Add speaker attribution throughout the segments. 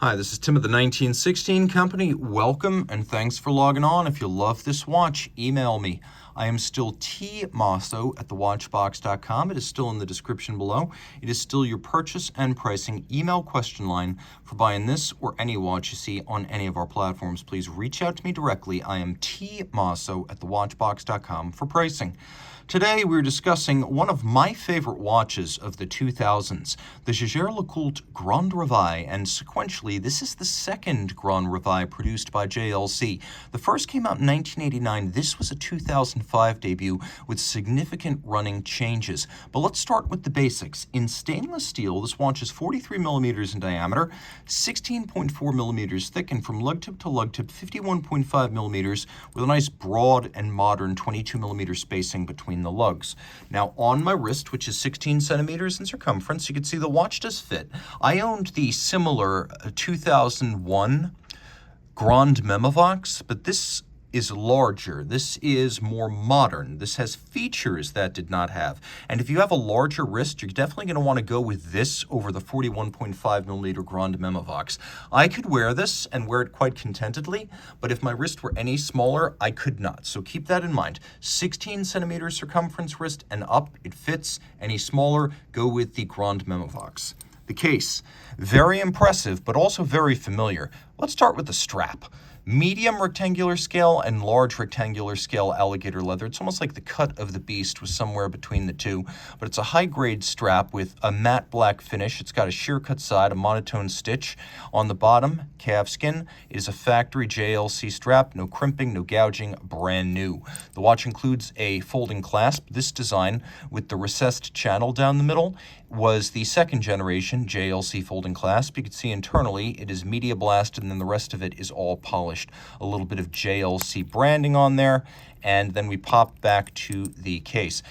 Speaker 1: Hi, this is Tim of the 1916 Company. Welcome and thanks for logging on. If you love this watch, email me. I am still Team Mosso at thewatchbox.com. It is still in the description below. It is still your purchase and pricing email question line for buying this or any watch you see on any of our platforms. Please reach out to me directly. I am Team Mosso at thewatchbox.com for pricing. Today we're discussing one of my favorite watches of the 2000s, the Jaeger-LeCoultre Grande Reveil, and sequentially this is the second Grande Reveil produced by JLC. The first came out in 1989. This was a 2005 debut with significant running changes. But let's start with the basics. In stainless steel, this watch is 43 millimeters in diameter, 16.4 millimeters thick, and from lug tip to lug tip 51.5 millimeters with a nice broad and modern 22 millimeter spacing between the lugs. Now on my wrist, which is 16 centimeters in circumference, you can see the watch does fit. I owned the similar 2001 Grande Memovox, but this is larger. This is more modern. This has features that did not have. And if you have a larger wrist, you're definitely going to want to go with this over the 41.5 millimeter Grande Memovox. I could wear this and wear it quite contentedly, but if my wrist were any smaller, I could not. So keep that in mind. 16 centimeter circumference wrist and up, it fits. Any smaller, go with the Grande Memovox. The case, very impressive, but also very familiar. Let's start with the strap. Medium rectangular scale and large rectangular scale alligator leather. It's almost like the cut of the beast was somewhere between the two, but it's a high-grade strap with a matte black finish. It's got a sheer cut side, a monotone stitch on the bottom, calfskin. It is a factory JLC strap, no crimping, no gouging, brand new. The watch includes a folding clasp. This design with the recessed channel down the middle was the second generation JLC folding clasp. You can see internally it is media blasted and then the rest of it is all polished. A little bit of JLC branding on there, and then we pop back to the case.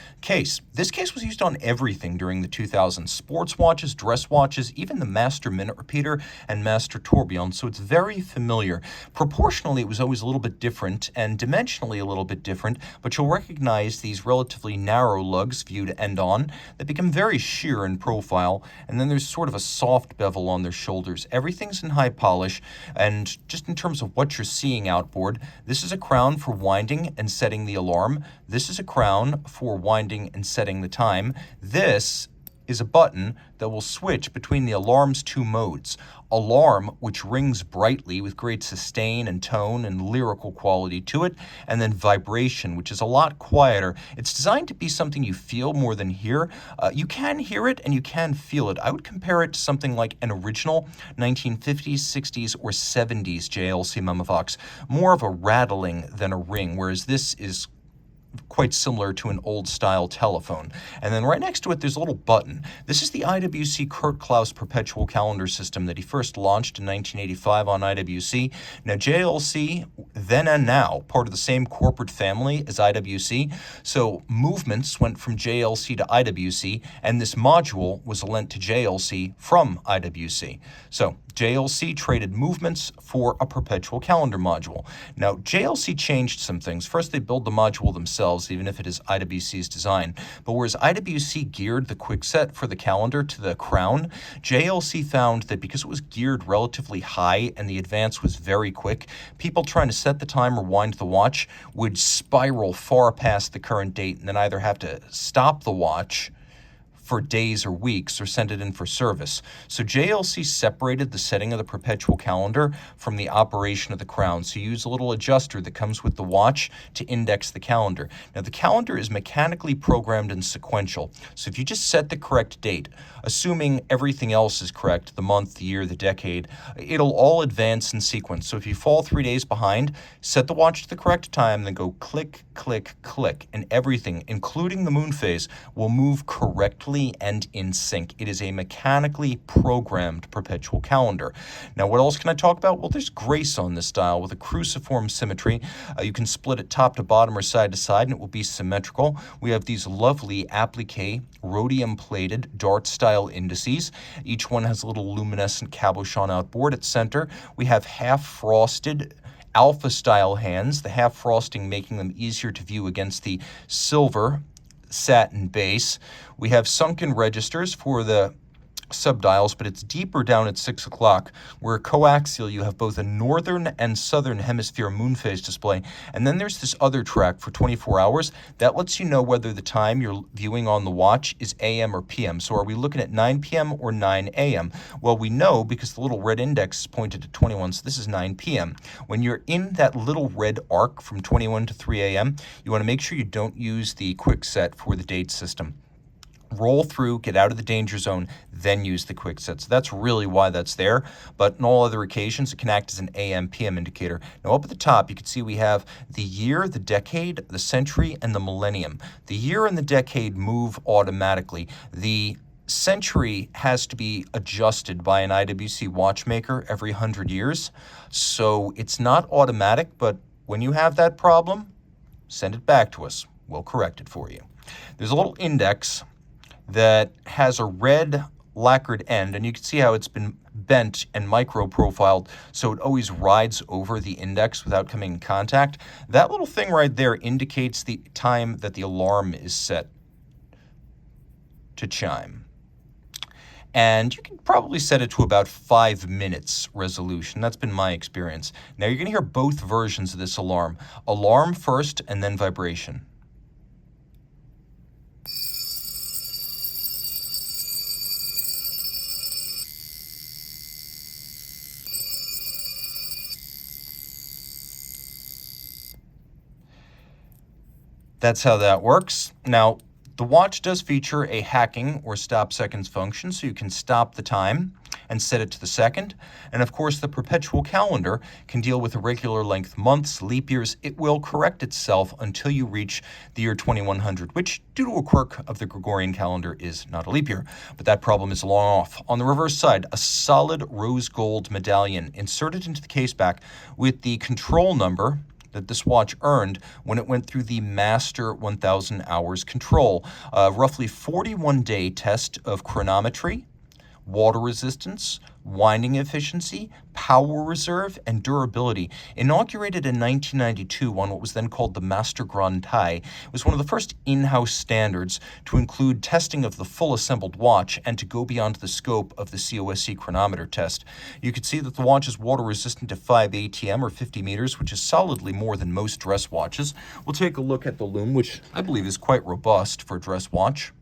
Speaker 1: This case was used on everything during the 2000s. Sports watches, dress watches, even the Master Minute Repeater and Master Tourbillon, so it's very familiar. Proportionally, it was always a little bit different, and dimensionally a little bit different, but you'll recognize these relatively narrow lugs viewed end-on that become very sheer in profile, and then there's sort of a soft bevel on their shoulders. Everything's in high polish, and just in terms of what you're seeing outboard, this is a crown for winding and setting the alarm. This is a crown for winding and setting the time. This is a button that will switch between the alarm's two modes. Alarm, which rings brightly with great sustain and tone and lyrical quality to it, and then vibration, which is a lot quieter. It's designed to be something you feel more than hear. You can hear it and you can feel it. I would compare it to something like an original 1950s, 60s, or 70s JLC Memovox. More of a rattling than a ring, whereas this is quite similar to an old-style telephone. And then right next to it, there's a little button. This is the IWC Kurt Klaus Perpetual Calendar System that he first launched in 1985 on IWC. Now, JLC, then and now, part of the same corporate family as IWC, so movements went from JLC to IWC, and this module was lent to JLC from IWC. So JLC traded movements for a perpetual calendar module. Now, JLC changed some things. First, they build the module themselves, even if it is IWC's design. But whereas IWC geared the quickset for the calendar to the crown, JLC found that because it was geared relatively high and the advance was very quick, people trying to set the time or wind the watch would spiral far past the current date and then either have to stop the watch for days or weeks or send it in for service. So JLC separated the setting of the perpetual calendar from the operation of the crown. So you use a little adjuster that comes with the watch to index the calendar. Now the calendar is mechanically programmed and sequential. So if you just set the correct date, assuming everything else is correct, the month, the year, the decade, it'll all advance in sequence. So if you fall 3 days behind, set the watch to the correct time, then go click, click, click, and everything, including the moon phase, will move correctly and in sync. It is a mechanically programmed perpetual calendar. Now, what else can I talk about? Well, there's grace on this dial with a cruciform symmetry. You can split it top to bottom or side to side, and it will be symmetrical. We have these lovely applique rhodium-plated dart-style indices. Each one has a little luminescent cabochon outboard at center. We have half-frosted alpha-style hands, the half frosting making them easier to view against the silver satin base. We have sunken registers for the subdials, but it's deeper down at 6 o'clock, where coaxial you have both a northern and southern hemisphere moon phase display, and then there's this other track for 24 hours that lets you know whether the time you're viewing on the watch is AM or PM. So are we looking at 9 PM or 9 AM? Well, we know because the little red index is pointed to 21, so this is 9 PM. When you're in that little red arc from 21 to 3 AM, you want to make sure you don't use the quick set for the date system. Roll through, get out of the danger zone, then use the quick set. So that's really why that's there. But in all other occasions, it can act as an AM/PM indicator. Now up at the top, you can see we have the year, the decade, the century, and the millennium. The year and the decade move automatically. The century has to be adjusted by an IWC watchmaker every 100 years. So it's not automatic, but when you have that problem, send it back to us. We'll correct it for you. There's a little index that has a red lacquered end, and you can see how it's been bent and micro-profiled so it always rides over the index without coming in contact. That little thing right there indicates the time that the alarm is set to chime. And you can probably set it to about 5 minutes resolution. That's been my experience. Now you're going to hear both versions of this alarm. Alarm first and then vibration. That's how that works. Now, the watch does feature a hacking or stop seconds function, so you can stop the time and set it to the second. And of course, the perpetual calendar can deal with irregular length months, leap years. It will correct itself until you reach the year 2100, which, due to a quirk of the Gregorian calendar, is not a leap year. But that problem is long off. On the reverse side, a solid rose gold medallion inserted into the case back with the control number that this watch earned when it went through the Master 1000 Hours control. Roughly 41-day test of chronometry, water resistance, winding efficiency, power reserve, and durability. Inaugurated in 1992 on what was then called the Master Grand Tie, it was one of the first in-house standards to include testing of the full assembled watch and to go beyond the scope of the COSC chronometer test. You can see that the watch is water resistant to 5 ATM or 50 meters, which is solidly more than most dress watches. We'll take a look at the lume, which I believe is quite robust for a dress watch.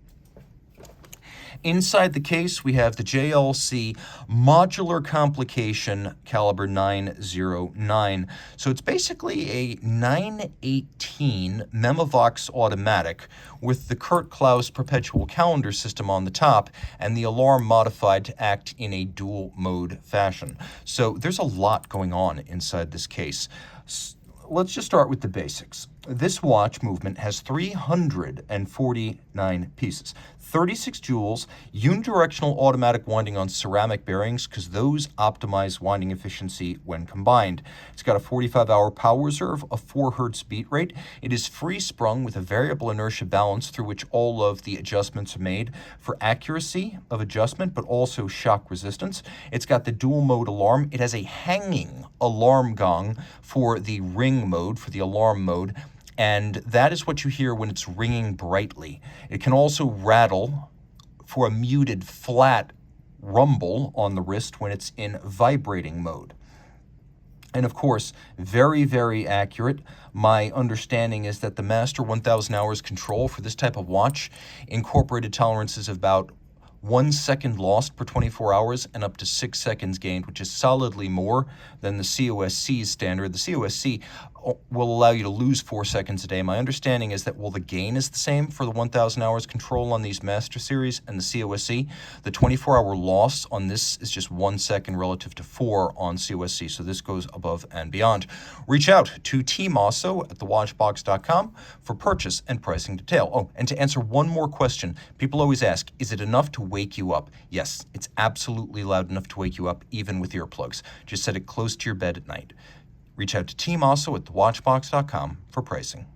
Speaker 1: Inside the case, we have the JLC Modular Complication Caliber 909. So it's basically a 918 Memovox automatic with the Kurt Klaus perpetual calendar system on the top and the alarm modified to act in a dual mode fashion. So there's a lot going on inside this case. Let's just start with the basics. This watch movement has 349 pieces, 36 jewels, unidirectional automatic winding on ceramic bearings because those optimize winding efficiency when combined. It's got a 45-hour power reserve, a 4 Hz beat rate. It is free sprung with a variable inertia balance through which all of the adjustments are made for accuracy of adjustment, but also shock resistance. It's got the dual mode alarm. It has a hanging alarm gong for the ring mode, for the alarm mode. And that is what you hear when it's ringing brightly. It can also rattle for a muted, flat rumble on the wrist when it's in vibrating mode. And of course, very, very accurate. My understanding is that the Master 1000 Hours control for this type of watch incorporated tolerances of about 1 second lost per 24 hours and up to 6 seconds gained, which is solidly more than the COSC's standard. The COSC will allow you to lose 4 seconds a day. My understanding is that while the gain is the same for the 1000 Hours control on these Master Series and the COSC, the 24-hour loss on this is just 1 second relative to 4 on COSC, so this goes above and beyond. Reach out to Team Mosso at thewatchbox.com for purchase and pricing detail. Oh, and to answer one more question, people always ask, is it enough to wake you up? Yes, it's absolutely loud enough to wake you up, even with earplugs. Just set it close to your bed at night. Reach out to Team Mosso at thewatchbox.com for pricing.